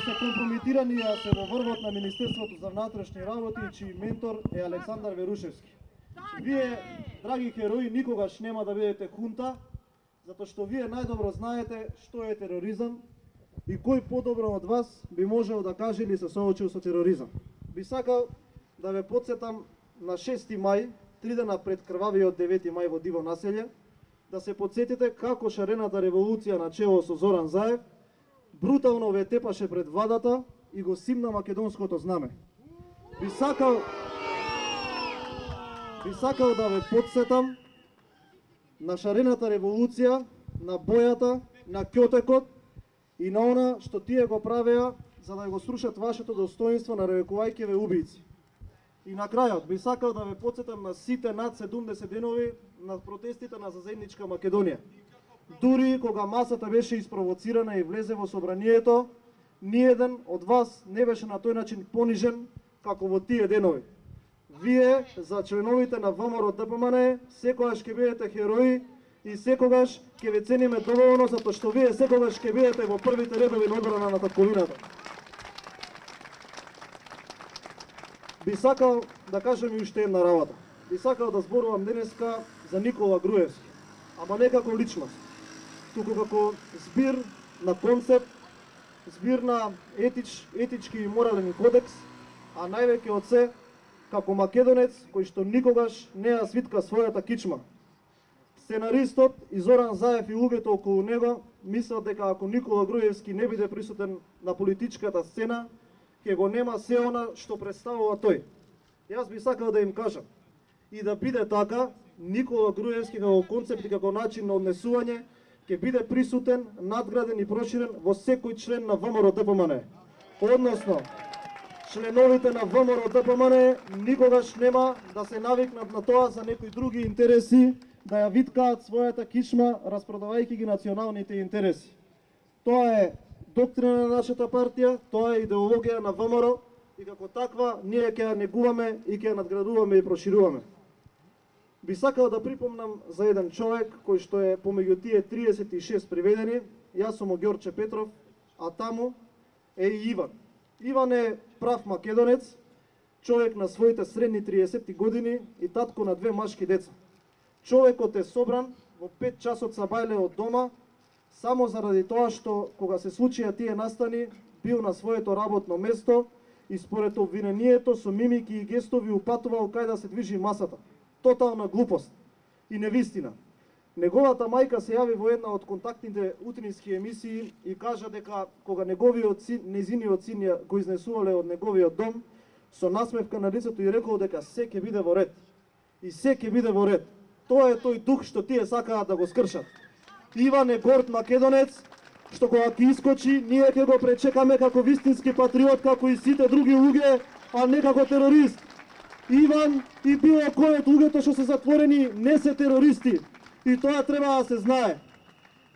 се компрометирани да се во врвот на Министерството за внатрешни работи, чиј ментор е Александар Верушевски. Вие, драги херои, никогаш нема да бидете хунта, затоа што вие најдобро знаете што е тероризам и кој подобро од вас би можел да каже или се соочил со тероризам. Би сакал да ве потсетам на 6 мај, 3 дена пред крвавиот 9 мај во Диво населје, да се потсетите како шарената револуција на чело со Зоран Заев брутално ве тепаше пред владата и го симна македонското знаме. Би сакал да ве потсетам на шарената револуција, на бојата, на ќотекот и на она што тие го правеа за да го срушат вашето достоинство нарекувајќи ве убијци. И на крајот би сакал да ве потсетам на сите над 70 денови на протестите на заедничка Македонија. Дури кога масата беше испровоцирана и влезе во собранието, ниеден од вас не беше на тој начин понижен како во тие денови. Вие, за членовите на ВМРО ДПМН, секогаш ќе бидете херои и секогаш ќе ве цениме доволно затоа што вие секогаш ќе бидете во првите редови на одбрана на татковината. Би сакал да кажам и уште една работа. Би сакал да зборувам денеска за Никола Груевски, ама не како личност, туку како збир на концепт, збир на етички и морален кодекс, а највеќе од се како македонец кој што никогаш не ја свитка својата кичма. Сценаристот и Зоран Заев и луѓето околу него мислат дека ако Никола Груевски не биде присутен на политичката сцена, ќе го нема се она што представува тој. Јас би сакал да им кажам, и да биде така, Никола Груевски како концепт и како начин на однесување ќе биде присутен, надграден и проширен во секој член на ВМРО ДПМН. Односно, членовите на ВМРО ДПМН никогаш нема да се навикнат на тоа за некои други интереси да ја виткаат својата кичма, распродавајќи ги националните интереси. Тоа е доктрина на нашата партија, тоа е идеологија на ВМРО и како таква ние ќе ја негуваме и ќе ја надградуваме и прошируваме. Би сакал да припомнам за еден човек кој што е помеѓу тие 36 приведени, јас сум Ѓорче Петров, а таму е и Иван. Иван е прав македонец, човек на своите средни 30 години и татко на 2 машки деца. Човекот е собран во 5 часот сабајле од дома, само заради тоа што кога се случија тие настани, бил на своето работно место и според обвинението со мимики и гестови упатувал кај да се движи масата. Тотална глупост и невистина. Неговата мајка се јави во една од контактните утрински емисии и кажа дека кога незиниот син го изнесувале од неговиот дом, со насмевка на лицето и рекол дека се ќе биде во ред. И се ќе биде во ред. Тоа е тој дух што тие сакаат да го скршат. Иван е горд македонец, што кога ќе искочи, ние ќе го пречекаме како вистински патриот, како и сите други луѓе, а не како терорист. Иван и било кој од луѓето што се затворени не се терористи. И тоа треба да се знае.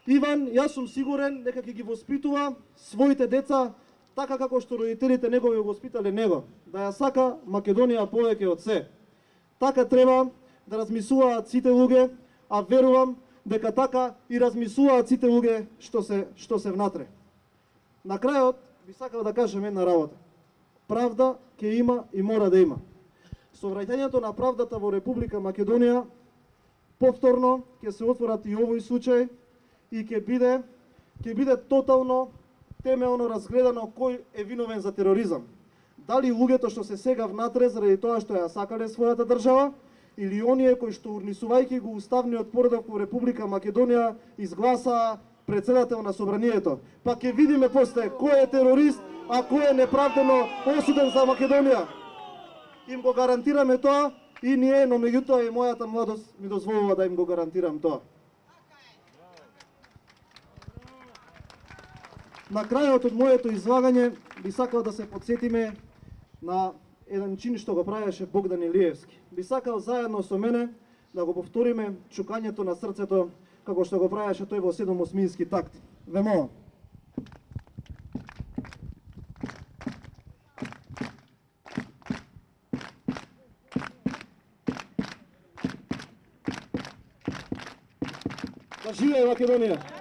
Иван, јас сум сигурен дека ќе ги воспитува своите деца така како што родителите негови го воспитале него, да ја сака Македонија повеќе од се. Така треба да размислуваат сите луѓе, а верувам дека така и размислуваат сите луѓе што се внатре. На крајот би сакал да кажам една работа. Правда ќе има и мора да има. Со враќањето на правдата во Република Македонија повторно ќе се отворат и овој случај и ќе биде тотално темелно разгледано кој е виновен за тероризам. Дали луѓето што се сега внатре заради тоа што ја сакале својата држава, или оние кои што урнисувајќи го уставниот поредок во Република Македонија изгласаа председател на собранието. Па ќе видиме после кој е терорист, а кој е неправдено осуден за Македонија. Им го гарантираме тоа и ние, но меѓутоа и мојата младост ми дозволува да им го гарантирам тоа. На крајот од моето излагање би сакал да се потсетиме на еден чин што го правеше Богдан Илиевски. Би сакал заедно со мене да го повториме чукањето на срцето како што го правеше тој во 7/8 такт. Ве молам. Да живее Македонија!